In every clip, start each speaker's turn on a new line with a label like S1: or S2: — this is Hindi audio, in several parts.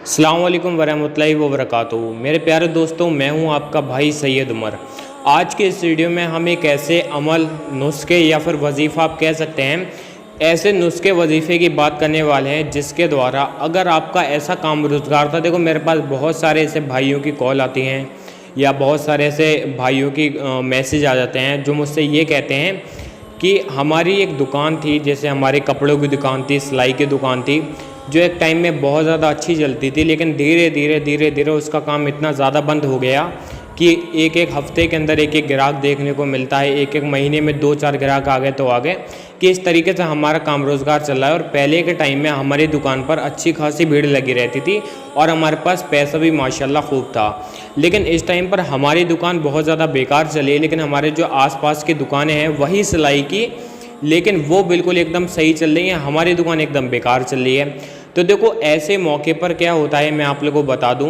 S1: अस्सलाम वालेकुम वरहमतुल्लाहि वबरकातुहू। मेरे प्यारे दोस्तों, मैं हूं आपका भाई सैयद उमर। आज के इस वीडियो में हम एक ऐसे अमल, नुस्खे या फिर वजीफ़ा आप कह सकते हैं, ऐसे नुस्खे वजीफ़े की बात करने वाले हैं जिसके द्वारा अगर आपका ऐसा काम रोज़गार था। देखो, मेरे पास बहुत सारे ऐसे भाइयों की कॉल आती हैं या बहुत सारे ऐसे भाइयों की मैसेज आ जाते हैं जो मुझसे ये कहते हैं कि हमारी एक दुकान थी, जैसे हमारे कपड़ों की दुकान थी, सिलाई की दुकान थी, जो एक टाइम में बहुत ज़्यादा अच्छी चलती थी, लेकिन धीरे धीरे उसका काम इतना ज़्यादा बंद हो गया कि एक एक हफ़्ते के अंदर एक एक ग्राहक देखने को मिलता है, एक एक महीने में 2-4 ग्राहक आ गए तो आ गए, कि इस तरीके से हमारा काम रोज़गार चल रहा है। और पहले के टाइम में हमारी दुकान पर अच्छी खासी भीड़ लगी रहती थी और हमारे पास पैसा भी माशाल्लाह खूब था। लेकिन इस टाइम पर हमारी दुकान बहुत ज़्यादा बेकार चली है, लेकिन हमारे जो आसपास की दुकानें हैं वही सिलाई की, लेकिन वो बिल्कुल एकदम सही चल रही हैं, हमारी दुकान एकदम बेकार चल रही है। तो देखो, ऐसे मौके पर क्या होता है मैं आप लोगों को बता दूं।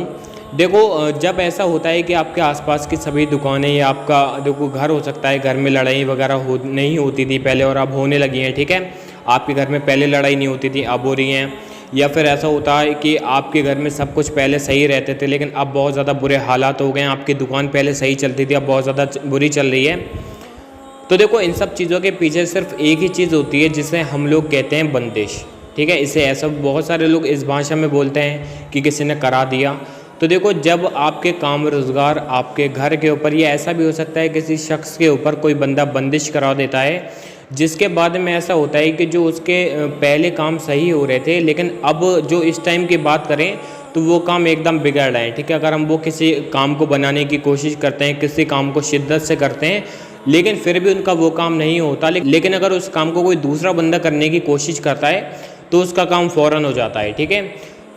S1: देखो, जब ऐसा होता है कि आपके आसपास की सभी दुकानें या आपका देखो घर हो सकता है, घर में लड़ाई वगैरह नहीं होती थी पहले और अब होने लगी हैं, ठीक है। आपके घर में पहले लड़ाई नहीं होती थी, अब हो रही हैं। या फिर ऐसा होता है कि आपके घर में सब कुछ पहले सही रहते थे, लेकिन अब बहुत ज़्यादा बुरे हालात हो गए हैं। आपकी दुकान पहले सही चलती थी, अब बहुत ज़्यादा बुरी चल रही है। तो देखो, इन सब चीज़ों के पीछे सिर्फ एक ही चीज़ होती है जिसे हम लोग कहते हैं बंदिश, ठीक है। इसे ऐसा बहुत सारे लोग इस भाषा में बोलते हैं कि किसी ने करा दिया। तो देखो, जब आपके काम रोज़गार आपके घर के ऊपर, या ऐसा भी हो सकता है किसी शख्स के ऊपर कोई बंदा बंदिश करा देता है, जिसके बाद में ऐसा होता है कि जो उसके पहले काम सही हो रहे थे, लेकिन अब जो इस टाइम की बात करें तो वो काम एकदम बिगड़ रहे हैं, ठीक है। अगर हम वो किसी काम को बनाने की कोशिश करते हैं, किसी काम को शिद्दत से करते हैं, लेकिन फिर भी उनका वो काम नहीं होता, लेकिन अगर उस काम को कोई दूसरा बंदा करने की कोशिश करता है तो उसका काम फ़ौरन हो जाता है, ठीक है।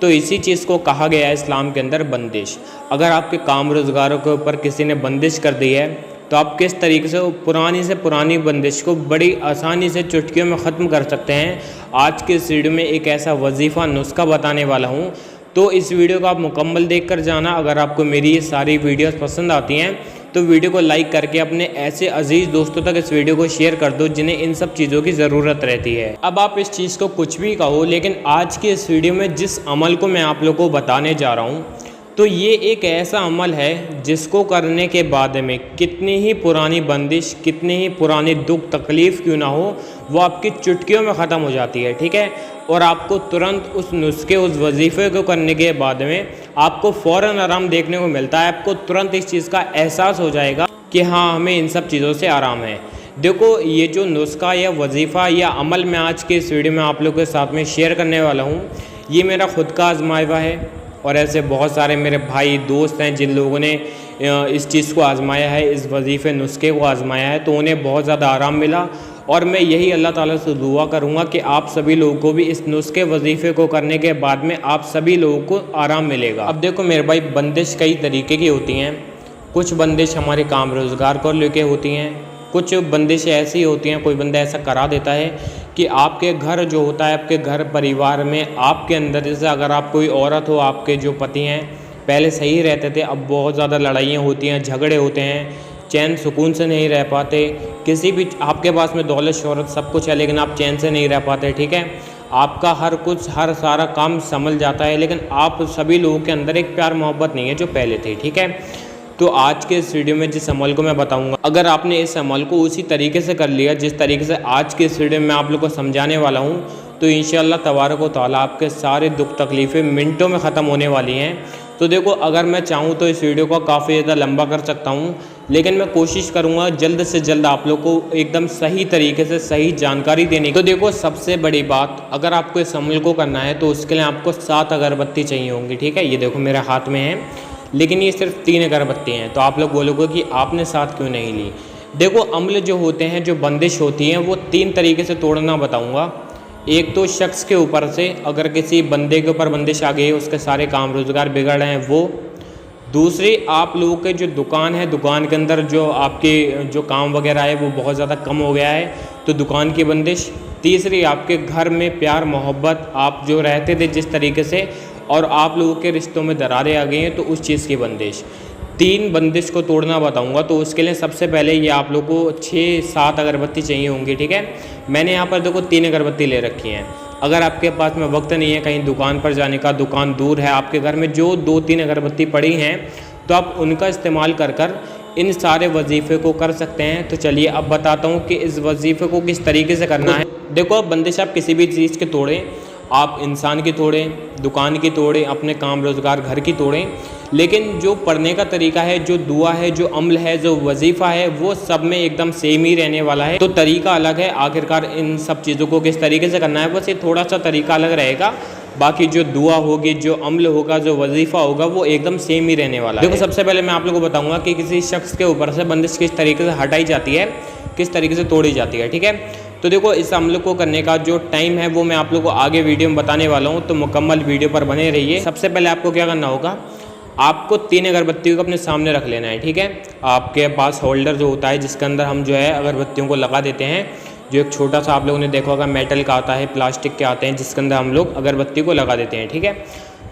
S1: तो इसी चीज़ को कहा गया है इस्लाम के अंदर बंदिश। अगर आपके काम रोज़गारों के ऊपर किसी ने बंदिश कर दी है तो आप किस तरीके से पुरानी बंदिश को बड़ी आसानी से चुटकियों में ख़त्म कर सकते हैं, आज के इस वीडियो में एक ऐसा वजीफ़ा नुस्खा बताने वाला हूँ। तो इस वीडियो को आप मुकम्मल देख कर जाना। अगर आपको मेरी ये सारी वीडियोस पसंद आती हैं तो वीडियो को लाइक करके अपने ऐसे अजीज़ दोस्तों तक इस वीडियो को शेयर कर दो जिन्हें इन सब चीज़ों की ज़रूरत रहती है। अब आप इस चीज़ को कुछ भी कहो, लेकिन आज के इस वीडियो में जिस अमल को मैं आप लोगों को बताने जा रहा हूँ, तो ये एक ऐसा अमल है जिसको करने के बाद में कितनी ही पुरानी बंदिश, कितनी ही पुरानी दुख तकलीफ़ क्यों ना हो, वो आपकी चुटकियों में ख़त्म हो जाती है, ठीक है। और आपको तुरंत उस नुस्खे, उस वजीफ़े को करने के बाद में आपको फ़ौरन आराम देखने को मिलता है। आपको तुरंत इस चीज़ का एहसास हो जाएगा कि हाँ, हमें इन सब चीज़ों से आराम है। देखो, ये जो नुस्खा या वजीफ़ा या अमल मैं आज के इस वीडियो में आप लोगों के साथ में शेयर करने वाला हूँ, ये मेरा ख़ुद का आजमाया हुआ है और ऐसे बहुत सारे मेरे भाई दोस्त हैं जिन लोगों ने इस चीज़ को आज़माया है, इस वजीफ़े नुस्खे को आज़माया है, तो उन्हें बहुत ज़्यादा आराम मिला। और मैं यही अल्लाह ताला से दुआ करूँगा कि आप सभी लोगों को भी इस नुस्खे वजीफ़े को करने के बाद में आप सभी लोगों को आराम मिलेगा। अब देखो मेरे भाई, बंदिश कई तरीके की होती हैं। कुछ बंदिश हमारे काम रोज़गार को लेके होती हैं, कुछ बंदिशें ऐसी होती हैं, कोई बंदा ऐसा करा देता है कि आपके घर जो होता है, आपके घर परिवार में आपके अंदर, जैसे अगर आप कोई औरत हो, आपके जो पति हैं पहले सही रहते थे, अब बहुत ज़्यादा लड़ाइयाँ होती हैं, झगड़े होते हैं, चैन सुकून से नहीं रह पाते। किसी भी, आपके पास में दौलत शोहरत सब कुछ है, लेकिन आप चैन से नहीं रह पाते, ठीक है। आपका हर कुछ, हर सारा काम संभल जाता है, लेकिन आप सभी लोगों के अंदर एक प्यार मोहब्बत नहीं है जो पहले थी, ठीक है। तो आज के इस वीडियो में जिस अमल को मैं बताऊंगा, अगर आपने इस अमल को उसी तरीके से कर लिया जिस तरीके से आज के इस वीडियो में आप लोग को समझाने वाला हूं, तो इंशाअल्लाह तबारक व तआला आपके सारे दुख तकलीफ़ें मिनटों में ख़त्म होने वाली हैं। तो देखो, अगर मैं चाहूँ तो इस वीडियो को काफ़ी ज़्यादा लंबा कर सकता हूँ, लेकिन मैं कोशिश करूँगा जल्द से जल्द आप लोग को एकदम सही तरीके से सही जानकारी देने की। तो देखो, सबसे बड़ी बात, अगर आपको इस अमल को करना है तो उसके लिए आपको 7 अगरबत्ती चाहिए होंगी, ठीक है। ये देखो मेरे हाथ में है, लेकिन ये सिर्फ 3 अगरबत्ती हैं। तो आप लोग बोलोगे कि आपने 7 क्यों नहीं ली। देखो, अमल जो होते हैं, जो बंदिश होती हैं, वो 3 तरीके से तोड़ना बताऊँगा। एक तो शख्स के ऊपर से, अगर किसी बंदे के ऊपर बंदिश आ गई है, उसके सारे काम रोज़गार बिगड़ रहे हैं, वो। दूसरी, आप लोगों के जो दुकान है, दुकान के अंदर जो आपके जो काम वगैरह है वो बहुत ज़्यादा कम हो गया है, तो दुकान की बंदिश। तीसरी, आपके घर में प्यार मोहब्बत, आप जो रहते थे जिस तरीके से, और आप लोगों के रिश्तों में दरारें आ गई हैं, तो उस चीज़ की बंदिश। 3 बंदिश को तोड़ना बताऊंगा। तो उसके लिए सबसे पहले ये आप लोगों को 6-7 अगरबत्ती चाहिए होंगी, ठीक है। मैंने यहाँ पर देखो 3 अगरबत्ती ले रखी हैं। अगर आपके पास में वक्त नहीं है कहीं दुकान पर जाने का, दुकान दूर है, आपके घर में जो 2-3 अगरबत्ती पड़ी हैं तो आप उनका इस्तेमाल कर इन सारे वजीफ़े को कर सकते हैं। तो चलिए अब बताता हूँ कि इस वजीफ़े को किस तरीके से करना है। देखो, अब बंदिश आप किसी भी चीज़ के तोड़ें, आप इंसान की तोड़ें, दुकान की तोड़ें, अपने काम रोज़गार घर की तोड़ें, लेकिन जो पढ़ने का तरीका है, जो दुआ है, जो अमल है, जो वजीफ़ा है, वो सब में एकदम सेम ही रहने वाला है। तो तरीका अलग है, आखिरकार इन सब चीज़ों को किस तरीके से करना है बस ये थोड़ा सा तरीका अलग रहेगा। बाकी जो दुआ होगी, जो अमल होगा, जो वजीफ़ा होगा वो एकदम सेम ही रहने वाला है। देखो, सबसे पहले मैं आप लोगों को बताऊँगा कि किसी शख्स के ऊपर से बंदिश किस तरीके से हटाई जाती है, किस तरीके से तोड़ी जाती है। ठीक है, तो देखो, इस अमल को करने का जो टाइम है वो मैं आप लोगों को आगे वीडियो में बताने वाला हूँ, तो मुकम्मल वीडियो पर बने रहिए। सबसे पहले आपको क्या करना होगा, आपको 3 अगरबत्तियों को अपने सामने रख लेना है। ठीक है, आपके पास होल्डर जो होता है जिसके अंदर हम जो है अगरबत्तियों को लगा देते हैं, जो एक छोटा सा आप लोगों ने देखा होगा मेटल का आता है, प्लास्टिक के आते हैं, जिसके अंदर हम लोग अगरबत्ती को लगा देते हैं। ठीक है,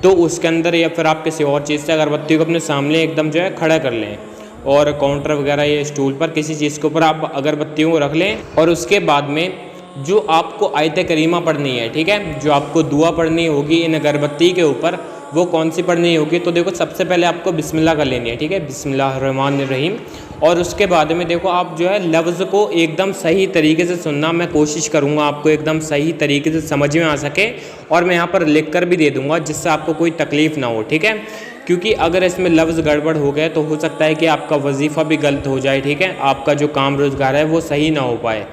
S1: तो उसके अंदर या फिर आप किसी और चीज़ से अगरबत्ती को अपने सामने एकदम जो है खड़ा कर लें, और काउंटर वगैरह या स्टूल पर किसी चीज़ के ऊपर आप अगरबत्तियों को रख लें। और उसके बाद में जो आपको आयत करीमा पढ़नी है, ठीक है, जो आपको दुआ पढ़नी होगी इन अगरबत्ती के ऊपर, वो कौन सी पढ़नी होगी। तो देखो, सबसे पहले आपको बिस्मिल्लाह कर लेनी है। ठीक है, बिस्मिल्लाहिर्रहमानिर्रहीम। और उसके बाद में देखो, आप जो है लफ्ज़ को एकदम सही तरीके से सुनना, मैं कोशिश करूँगा आपको एकदम सही तरीके से समझ में आ सके, और मैं यहाँ पर लिख कर भी दे दूँगा जिससे आपको कोई तकलीफ़ ना हो। ठीक है, क्योंकि अगर इसमें लफ्ज़ गड़बड़ हो गए तो हो सकता है कि आपका वजीफ़ा भी गलत हो जाए। ठीक है, आपका जो काम रोज़गार है वो सही ना हो पाए।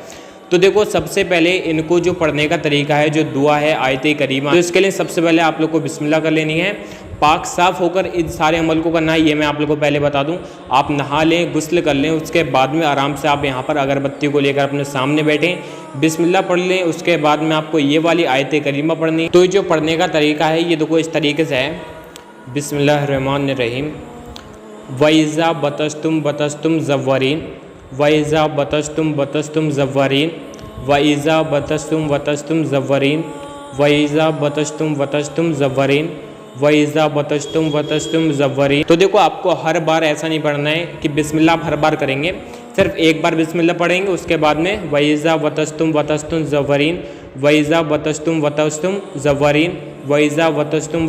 S1: तो देखो, सबसे पहले इनको जो पढ़ने का तरीका है, जो दुआ है आयत करीमा, तो इसके लिए सबसे पहले आप लोग को बिस्मिल्लाह कर लेनी है। पाक साफ़ होकर इन सारे अमल को करना है, ये मैं आप लोग को पहले बता दूं। आप नहा लें, गुस्ल कर लें, उसके बाद में आराम से आप यहाँ पर अगरबत्ती को लेकर अपने सामने बैठें, बिस्मिल्लाह पढ़ लें। उसके बाद में आपको ये वाली आयत करीमा पढ़नी। तो जो पढ़ने का तरीका है ये देखो इस तरीके से है, बिस्मिल्लाहिर्रहमानिर्रहीम। वइज़ा बतस्तुम ज़व्वरीन, वइज़ा बतस्तुम ज़व्वरीन, वइज़ा बतस्तुम ज़व्वरीन, वइज़ा बतस्तुम ज़व्वरीन, वइज़ा बतस्तुम ज़व्वरीन। तो देखो, आपको हर बार ऐसा नहीं पढ़ना है कि बिस्मिल्लाह आप हर बार करेंगे, सिर्फ एक बार बिस्मिल्लाह पढ़ेंगे, उसके बाद में वइज़ा बतस्तुम ज़व्वरीन, वइज़ा बतस्तुम ज़व्वरीन, वइज़ा बतस्तुम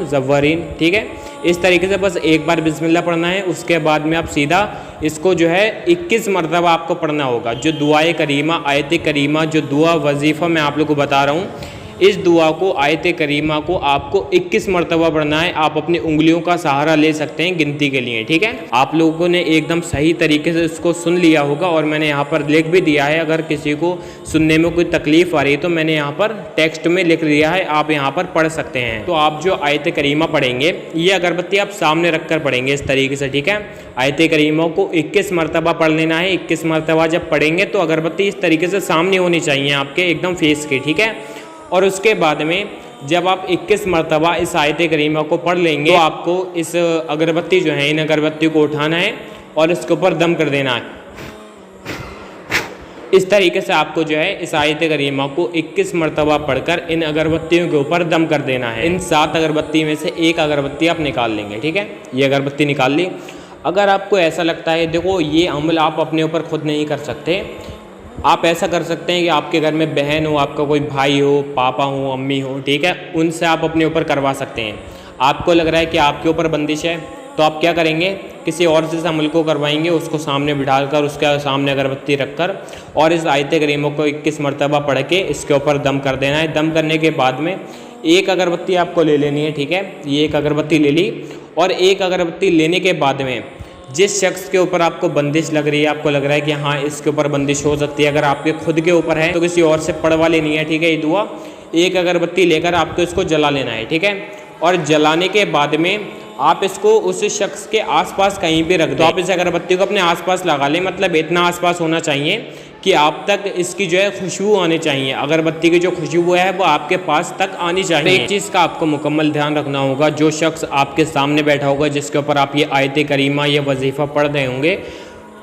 S1: ज़व्वरीन। ठीक है, इस तरीके से बस एक बार बिस्मिल्लाह पढ़ना है। उसके बाद में आप सीधा इसको जो है 21 मरतबा आपको पढ़ना होगा। जो दुआए करीमा, आयत करीमा, जो दुआ वजीफ़ा मैं आप लोग को बता रहा हूँ, इस दुआ को, आयत करीमा को आपको 21 मरतबा पढ़ना है। आप अपनी उंगलियों का सहारा ले सकते हैं गिनती के लिए। ठीक है, आप लोगों ने एकदम सही तरीके से इसको सुन लिया होगा, और मैंने यहाँ पर लिख भी दिया है। अगर किसी को सुनने में कोई तकलीफ़ आ रही है तो मैंने यहाँ पर टेक्स्ट में लिख दिया है, आप यहाँ पर पढ़ सकते हैं। तो आप जो आयत करीमा पढ़ेंगे, ये अगरबत्ती आप सामने रख कर पढ़ेंगे इस तरीके से। ठीक है, आयत करीमा को 21 मरतबा पढ़ लेना है। 21 मरतबा जब पढ़ेंगे तो अगरबत्ती इस तरीके से सामने होनी चाहिए आपके एकदम फेस की। ठीक है, और उसके बाद में जब आप 21 मरतबा इस आयत करीमा को पढ़ लेंगे तो आपको इस अगरबत्ती जो है, इन अगरबत्ती को उठाना है और इसके ऊपर दम कर देना है। इस तरीके से आपको जो है इस आयत करीमा को 21 मरतबा पढ़कर इन अगरबत्तियों के ऊपर दम कर देना है। इन 7 अगरबत्ती में से एक अगरबत्ती आप निकाल लेंगे। ठीक है, ये अगरबत्ती निकाल ली। अगर आपको ऐसा लगता है, देखो ये अमल आप अपने ऊपर खुद नहीं कर सकते, आप ऐसा कर सकते हैं कि आपके घर में बहन हो, आपका कोई भाई हो, पापा हो, अम्मी हो, ठीक है, उनसे आप अपने ऊपर करवा सकते हैं। आपको लग रहा है कि आपके ऊपर बंदिश है तो आप क्या करेंगे, किसी और से अमल को करवाएंगे, उसको सामने बिठाकर, उसके सामने अगरबत्ती रखकर और इस आयत करीमा को 21 मरतबा पढ़ के इसके ऊपर दम कर देना है। दम करने के बाद में एक अगरबत्ती आपको ले लेनी है। ठीक है, ये एक अगरबत्ती ले ली, और एक अगरबत्ती लेने के बाद में जिस शख्स के ऊपर आपको बंदिश लग रही है, आपको लग रहा है कि हाँ इसके ऊपर बंदिश हो सकती है, अगर आपके खुद के ऊपर है तो किसी और से पढ़वा लेनी है। ठीक है, ये दुआ एक अगरबत्ती लेकर आपको इसको जला लेना है। ठीक है, और जलाने के बाद में आप इसको उस शख्स के आसपास कहीं भी रख दो। आप इस अगरबत्ती को अपने आसपास लगा लें, मतलब इतना आसपास होना चाहिए कि आप तक इसकी जो है खुशबू आनी चाहिए, अगरबत्ती की जो खुशबू है वो आपके पास तक आनी चाहिए। एक चीज़ का आपको मुकम्मल ध्यान रखना होगा, जो शख्स आपके सामने बैठा होगा जिसके ऊपर आप ये आयत करीमा या वजीफ़ा पढ़ रहे होंगे,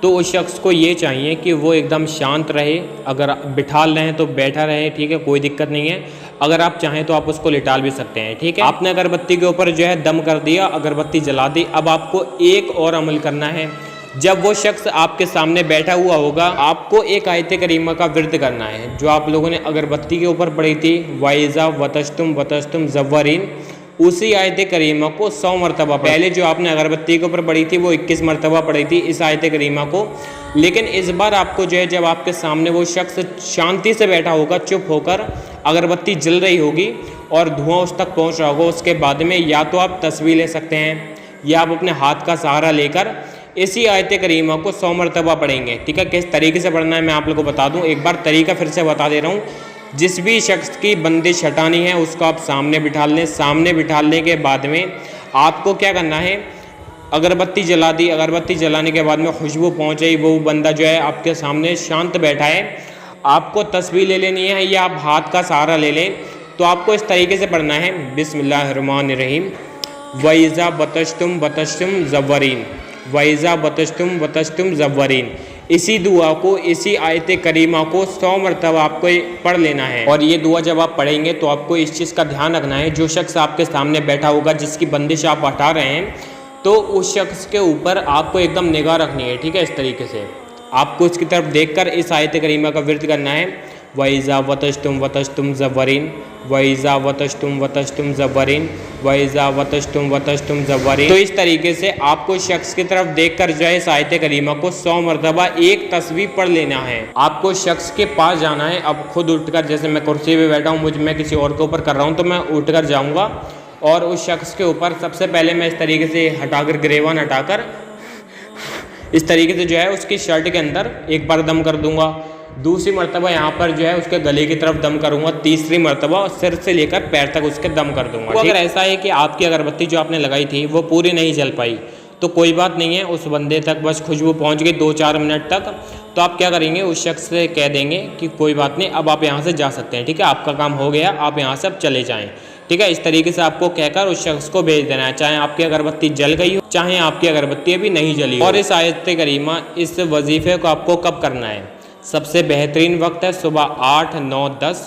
S1: तो उस शख्स को ये चाहिए कि वो एकदम शांत रहे। अगर बिठा रहें तो बैठा रहे, ठीक है, कोई दिक्कत नहीं है। अगर आप चाहें तो आप उसको लिटाल भी सकते हैं। ठीक है, आपने अगरबत्ती के ऊपर जो है दम कर दिया, अगरबत्ती जला दी। अब आपको एक और अमल करना है। जब वो शख्स आपके सामने बैठा हुआ होगा, आपको एक आयत करीमा का विर्द करना है जो आप लोगों ने अगरबत्ती के ऊपर पढ़ी थी, वाइज़ा वतश्तुम ज़व्वरीन। उसी आयत करीमा को 100 मरतबा, पहले जो आपने अगरबत्ती के ऊपर पढ़ी थी वो 21 मरतबा पढ़ी थी इस आयत करीमा को। लेकिन इस बार आपको जो है, जब आपके सामने वो शख्स शांति से बैठा होगा, चुप होकर, अगरबत्ती जल रही होगी और धुआं उस तक पहुंच रहा होगा, उसके बाद में या तो आप तस्बीह ले सकते हैं या आप अपने हाथ का सहारा लेकर इसी आयत करीमा को 100 मरतबा पढ़ेंगे। ठीक है, किस तरीके से पढ़ना है मैं आप लोगों को बता दूं। एक बार तरीका फिर से बता दे रहा हूँ। जिस भी शख्स की बंदिश हटानी है उसको आप सामने बिठा लें। सामने बिठाने के बाद में आपको क्या करना है, अगरबत्ती जला दी। अगरबत्ती जलाने के बाद में खुशबू पहुँच गई, वो बंदा जो है आपके सामने शांत बैठा है, आपको तस्बीह ले लेनी है या आप हाथ का सहारा ले लें। तो आपको इस तरीके से पढ़ना है, बिस्मिल्लाहिर्रहमानिर्रहीम, वइज़ा बतश्तुम ज़व्वरीन, वइज़ा बतश्तुम ज़व्वरीन। इसी दुआ को, इसी आयत करीमा को 100 मरतबा आपको पढ़ लेना है। और ये दुआ जब आप पढ़ेंगे तो आपको इस चीज़ का ध्यान रखना है, जो शख्स आपके सामने बैठा होगा, जिसकी बंदिश आप हटा रहे हैं, तो उस शख्स के ऊपर आपको एकदम निगाह रखनी है। ठीक है, इस तरीके से आपको उसकी तरफ देखकर इस आयत करीमा का विर्द करना है, वइज़ा वतश्तुम ज़व्वरीन, वइज़ा वतश्तुम ज़व्वरीन, वइज़ा वतश्तुम ज़व्वरीन। तो इस तरीके से आपको शख्स की तरफ देखकर जो है इस आयत करीमा को 100 मरतबा एक तस्बीह पढ़ लेना है। आपको शख्स के पास जाना है। अब खुद उठकर, जैसे मैं कुर्सी पे बैठा हूँ, मैं किसी और के ऊपर कर रहा हूँ, तो मैं उठकर जाऊँगा और उस शख्स के ऊपर सबसे पहले मैं इस तरीके से हटाकर, गिरेबान हटाकर इस तरीके से जो है उसकी शर्ट के अंदर एक बार दम कर दूंगा। दूसरी मरतबा यहाँ पर जो है उसके गले की तरफ दम करूँगा। तीसरी मरतबा सिर से लेकर पैर तक उसके दम कर दूंगा। तो अगर ऐसा है कि आपकी अगरबत्ती जो आपने लगाई थी वो पूरी नहीं जल पाई, तो कोई बात नहीं है, उस बंदे तक बस खुशबू पहुँच गई 2-4 मिनट तक, तो आप क्या करेंगे, उस शख्स से कह देंगे कि कोई बात नहीं, अब आप यहाँ से जा सकते हैं। ठीक है, आपका काम हो गया, आप यहाँ से अब चले जाएँ। ठीक है, इस तरीके से आपको कहकर उस शख्स को भेज देना है, चाहे आपकी अगरबत्ती जल गई हो, चाहे आपकी अगरबत्ती अभी नहीं जली हो। और इस आयत करीमा, इस वजीफे को आपको कब करना है? सबसे बेहतरीन वक्त है सुबह 8, 9, 10।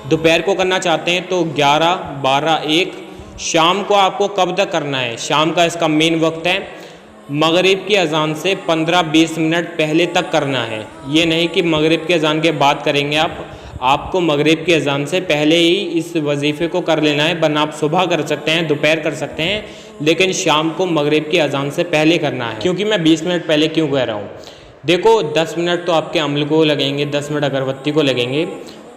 S1: दोपहर को करना चाहते हैं तो 11, 12, 1। शाम को आपको कब तक करना है? शाम का इसका मेन वक्त है मगरिब की अजान से 15-20 मिनट पहले तक करना है। ये नहीं कि मगरिब की अजान के बाद करेंगे आपको मगरिब की अजान से पहले ही इस वजीफ़े को कर लेना है। वरना आप सुबह कर सकते हैं, दोपहर कर सकते हैं, लेकिन शाम को मगरिब की अजान से पहले करना है। क्योंकि मैं 20 मिनट पहले क्यों कह रहा हूँ, देखो 10 मिनट तो आपके अमल को लगेंगे, 10 मिनट अगरबत्ती को लगेंगे,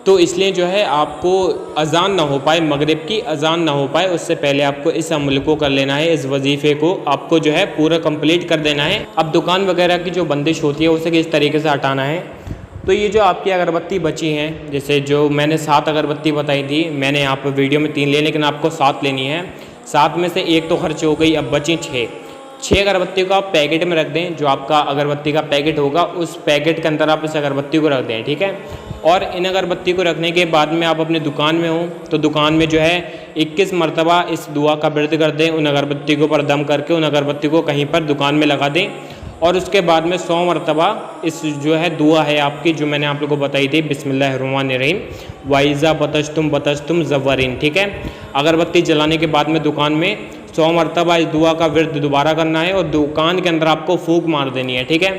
S1: तो इसलिए जो है आपको अजान ना हो पाए, मगरिब की अजान ना हो पाए, उससे पहले आपको इस अमल को कर लेना है। इस वजीफ़े को आपको जो है पूरा कंप्लीट कर देना है। अब दुकान वगैरह की जो बंदिश होती है उसे किस तरीके से हटाना है, तो ये जो आपकी अगरबत्ती बची हैं, जैसे जो मैंने 7 अगरबत्ती बताई थी, मैंने यहाँ पर वीडियो में 3 ली, लेकिन आपको 7 लेनी है। 7 में से 1 तो खर्च हो गई, अब बची 6 अगरबत्ती को आप पैकेट में रख दें। जो आपका अगरबत्ती का पैकेट होगा उस पैकेट के अंदर आप इस अगरबत्ती को रख दें। ठीक है, और इन अगरबत्ती को रखने के बाद में आप अपनी दुकान में हो तो दुकान में जो है 21 मरतबा इस दुआ का विर्द कर दें। उन अगरबत्ती के ऊपर दम करके उन अगरबत्ती को कहीं पर दुकान में लगा दें, और उसके बाद में 100 मरतबा इस जो है दुआ है आपकी, जो मैंने आप लोगों को बताई थी, बिस्मिल्लाहिर्रहमानिर्रहीम, वाइज़ा बतश्तुम ज़व्वरीन। ठीक है, अगरबत्ती जलाने के बाद में दुकान में 100 मरतबा इस दुआ का विर्द दोबारा करना है और दुकान के अंदर आपको फूंक मार देनी है। ठीक है,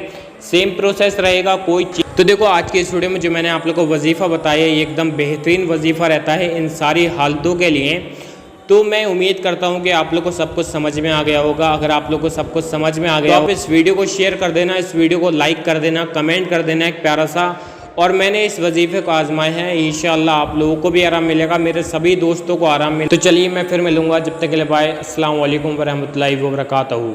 S1: सेम प्रोसेस रहेगा, कोई चीज़। तो देखो आज के इस वीडियो में जो मैंने आप लोगों को वजीफ़ा बताया, ये एकदम बेहतरीन वजीफ़ा रहता है इन सारी हालतों के लिए। तो मैं उम्मीद करता हूं कि आप लोग को सब कुछ समझ में आ गया होगा। अगर आप लोग को सब कुछ समझ में आ गया तो आप इस वीडियो को शेयर कर देना, इस वीडियो को लाइक कर देना, कमेंट कर देना एक प्यारा सा। और मैंने इस वजीफ़े को आजमाया है, इंशाअल्लाह आप लोगों को भी आराम मिलेगा, मेरे सभी दोस्तों को आराम मिलेगा। तो चलिए मैं फिर मिलूँगा, जब तक के लिए बाय। अस्सलाम वालेकुम वरहमतुल्लाहि वबरकातुहू।